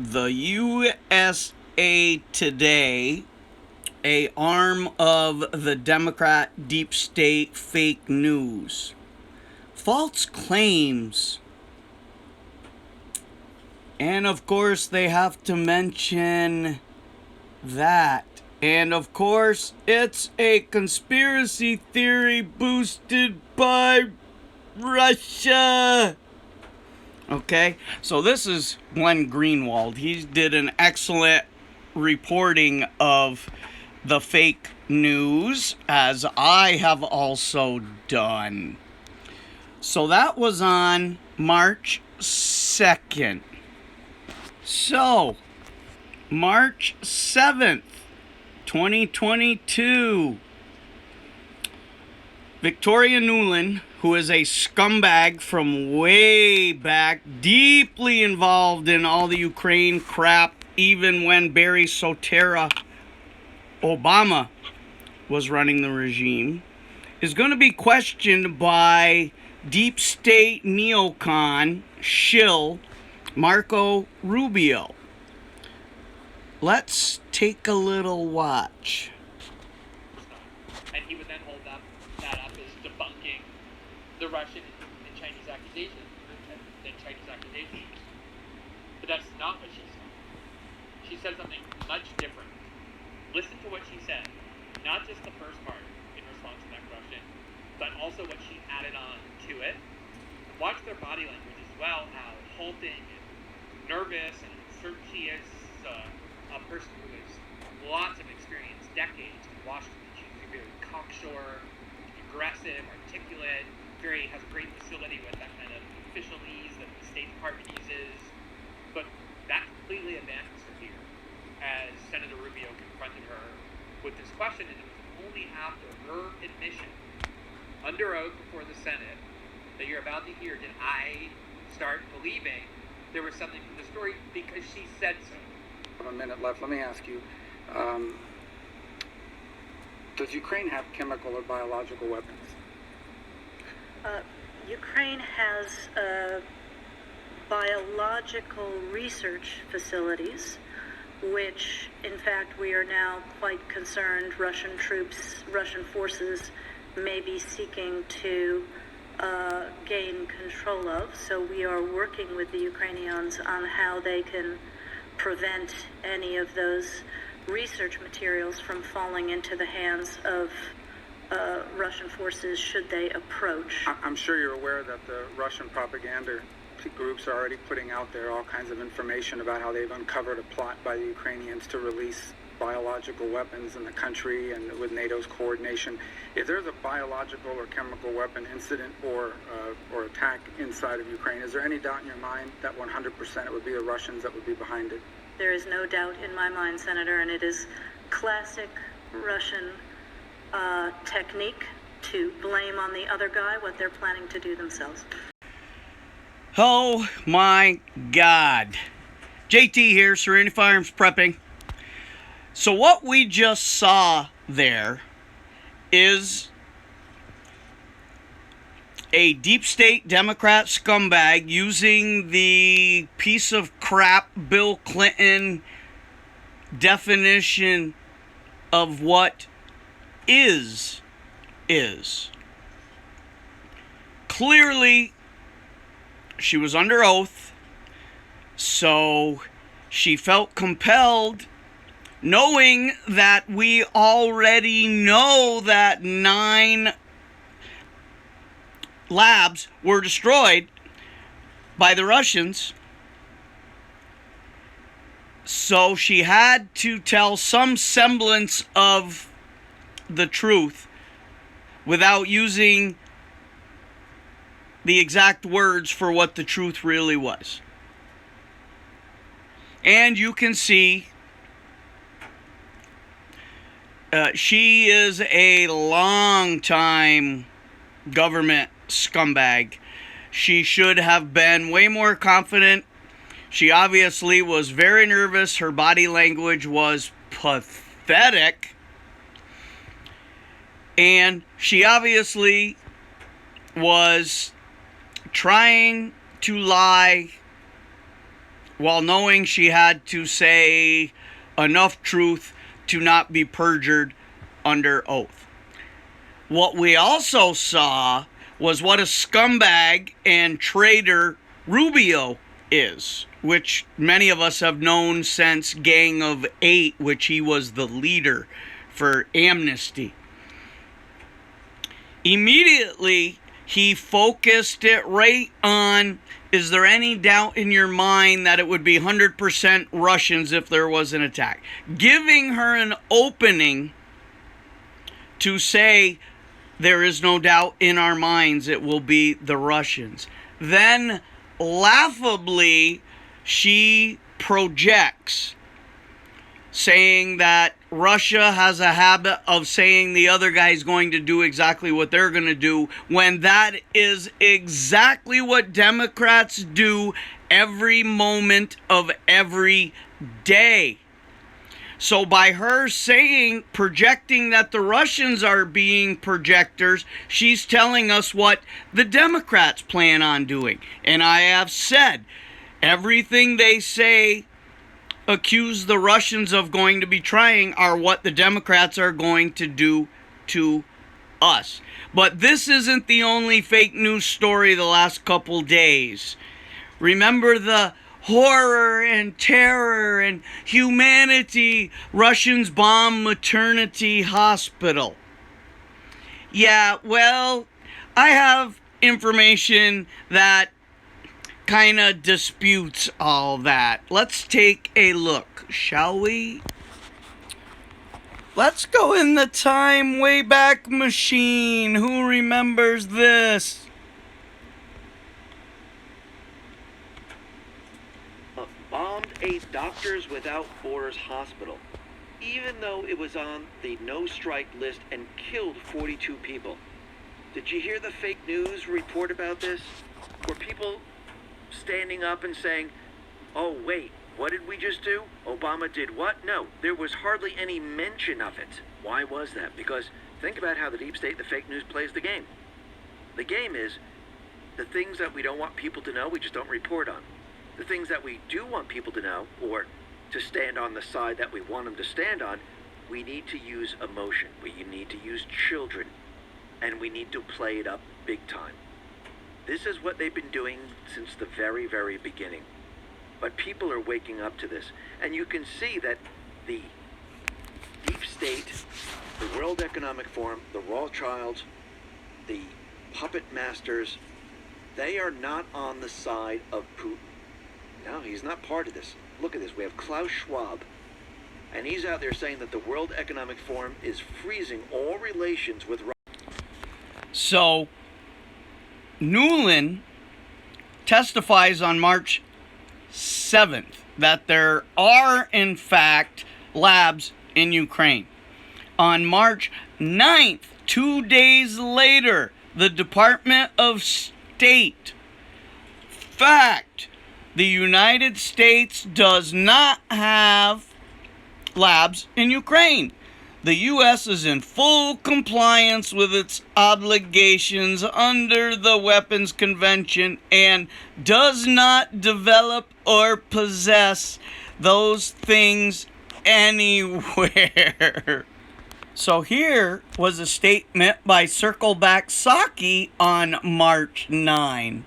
The USA Today, a arm of the Democrat deep state fake news. False claims. And of course, they have to mention that. And of course, it's a conspiracy theory boosted by Russia. Okay, so this is Glenn Greenwald. He did an excellent reporting of the fake news, as I have also done. So that was on March 2nd. So, March 7th, 2022, Victoria Nuland, who is a scumbag from way back, deeply involved in all the Ukraine crap, even when Barry Soetoro Obama was running the regime, is going to be questioned by deep state neocon shill Marco Rubio. Let's take a little watch. And he would then hold that up as debunking the Russian and Chinese accusations. But that's not what she said. She said something much different. Listen to what she said. Not just the first part in response to that question, but also what she added on to it. Watch their body language as well, how halting and nervous and certain she is a person who has lots of experience, decades in Washington. She's very cocksure, aggressive, articulate, has a great facility with that kind of officialese that the State Department uses. But that completely advanced her here as Senator Rubio confronted her with this question, and it was only after her admission under oath before the Senate that you're about to hear did I start believing there was something from the story, because she said so. A minute left. Let me ask you, does Ukraine have chemical or biological weapons? Ukraine has biological research facilities, which in fact we are now quite concerned Russian forces may be seeking to gain control of. So we are working with the Ukrainians on how they can prevent any of those research materials from falling into the hands of Russian forces should they approach. I'm sure you're aware that the Russian propaganda groups are already putting out there all kinds of information about how they've uncovered a plot by the Ukrainians to release biological weapons in the country, and with NATO's coordination. If there's a biological or chemical weapon incident or attack inside of Ukraine, is there any doubt in your mind that 100% it would be the Russians that would be behind it? There is no doubt in my mind, Senator, and it is classic Russian technique to blame on the other guy what they're planning to do themselves. Oh my God. JT here, Serenity Firearms Prepping. So what we just saw there is a deep state Democrat scumbag using the piece of crap Bill Clinton definition of what is. Clearly, she was under oath, so she felt compelled, knowing that we already know that 9 labs were destroyed by the Russians. So she had to tell some semblance of the truth without using the exact words for what the truth really was. And you can see she is a long-time government scumbag. She should have been way more confident. She obviously was very nervous. Her body language was pathetic. And she obviously was trying to lie while knowing she had to say enough truth to not be perjured under oath. What we also saw was what a scumbag and traitor Rubio is, which many of us have known since Gang of Eight, which he was the leader for amnesty. Immediately, he focused it right on, is there any doubt in your mind that it would be 100% Russians if there was an attack? Giving her an opening to say, there is no doubt in our minds it will be the Russians. Then, laughably, she projects, saying that Russia has a habit of saying the other guy's going to do exactly what they're going to do, when that is exactly what Democrats do every moment of every day. So by her saying, projecting that the Russians are being projectors, she's telling us what the Democrats plan on doing. And I have said, everything they say accuse the Russians of going to be trying are what the Democrats are going to do to us. But this isn't the only fake news story the last couple days. Remember the horror and terror and humanity. Russians bomb maternity hospital. Yeah, well, I have information that kind of disputes all that. Let's take a look, shall we? Let's go in the time way back machine. Who remembers this? Bombed a Doctors Without Borders hospital, even though it was on the no-strike list, and killed 42 people. Did you hear the fake news report about this? Were people standing up and saying, oh wait, what did we just do? Obama did what? No, there was hardly any mention of it. Why was that? Because think about how the deep state, the fake news, plays the game. The game is the things that we don't want people to know, we just don't report on. The things that we do want people to know, or to stand on the side that we want them to stand on, we need to use emotion. We need to use children, and we need to play it up big time. This is what they've been doing since the very, very beginning. But people are waking up to this. And you can see that the deep state, the World Economic Forum, the Rothschilds, the puppet masters, they are not on the side of Putin. No, he's not part of this. Look at this. We have Klaus Schwab. And he's out there saying that the World Economic Forum is freezing all relations with Russia. So, Nuland testifies on March 7th that there are, in fact, labs in Ukraine. On March 9th, 2 days later, the Department of State, fact, the United States does not have labs in Ukraine. The U.S. is in full compliance with its obligations under the Weapons Convention and does not develop or possess those things anywhere. So here was a statement by Circleback Psaki on March 9.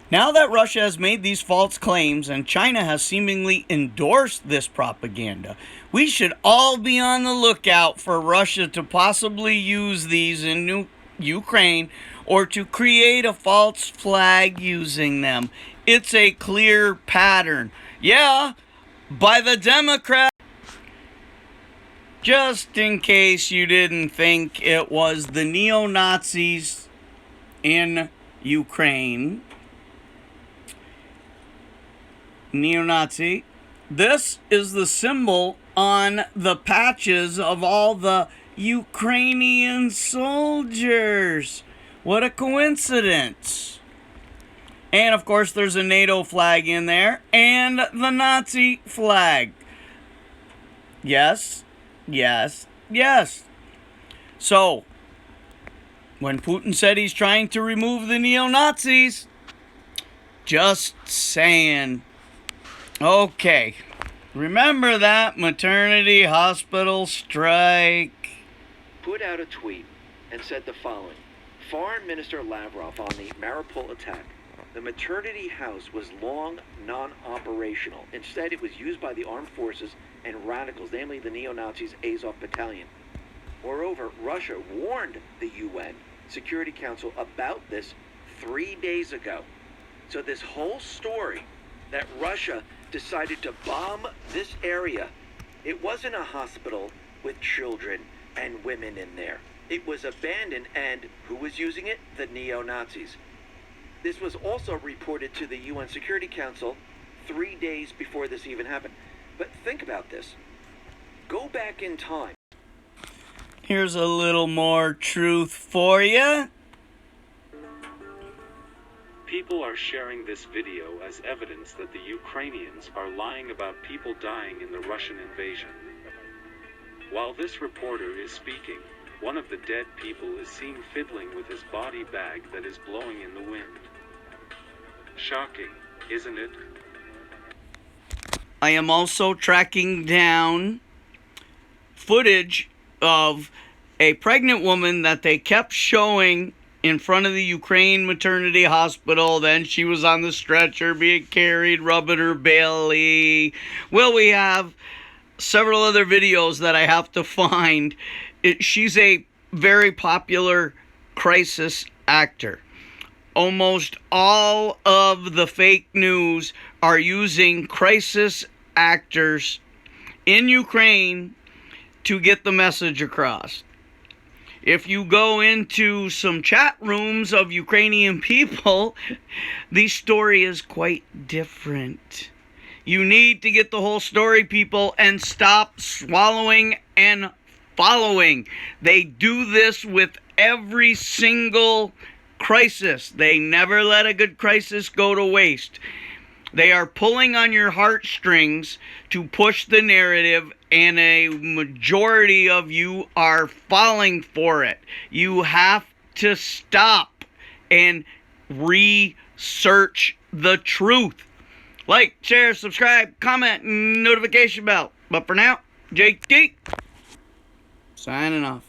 Now that Russia has made these false claims and China has seemingly endorsed this propaganda, we should all be on the lookout for Russia to possibly use these in Ukraine or to create a false flag using them. It's a clear pattern. Yeah, by the Democrats. Just in case you didn't think it was the neo-Nazis in Ukraine. Neo-Nazi. This is the symbol on the patches of all the Ukrainian soldiers. What a coincidence. And of course there's a NATO flag in there and the Nazi flag. Yes, yes, yes. So, when Putin said he's trying to remove the neo-Nazis, just saying. Okay. Remember that maternity hospital strike? Put out a tweet and said the following. Foreign Minister Lavrov on the Mariupol attack. The maternity house was long non-operational. Instead, it was used by the armed forces and radicals, namely the neo-Nazis Azov Battalion. Moreover, Russia warned the UN Security Council about this 3 days ago. So this whole story that Russia decided to bomb this area, it wasn't a hospital with children and women in there. It was abandoned, and who was using it? The neo-Nazis. This was also reported to the UN Security Council 3 days before this even happened. But think about this. Go back in time. Here's a little more truth for you. People are sharing this video as evidence that the Ukrainians are lying about people dying in the Russian invasion. While this reporter is speaking, one of the dead people is seen fiddling with his body bag that is blowing in the wind. Shocking, isn't it? I am also tracking down footage of a pregnant woman that they kept showing in front of the Ukraine maternity hospital. Then she was on the stretcher being carried, rubbing her belly. Well, we have several other videos that I have to find. She's a very popular crisis actor. Almost all of the fake news are using crisis actors in Ukraine to get the message across. If you go into some chat rooms of Ukrainian people, the story is quite different. You need to get the whole story, people, and stop swallowing and following. They do this with every single crisis. They never let a good crisis go to waste. They are pulling on your heartstrings to push the narrative, and a majority of you are falling for it. You have to stop and research the truth. Like, share, subscribe, comment, notification bell. But for now, JT, signing off.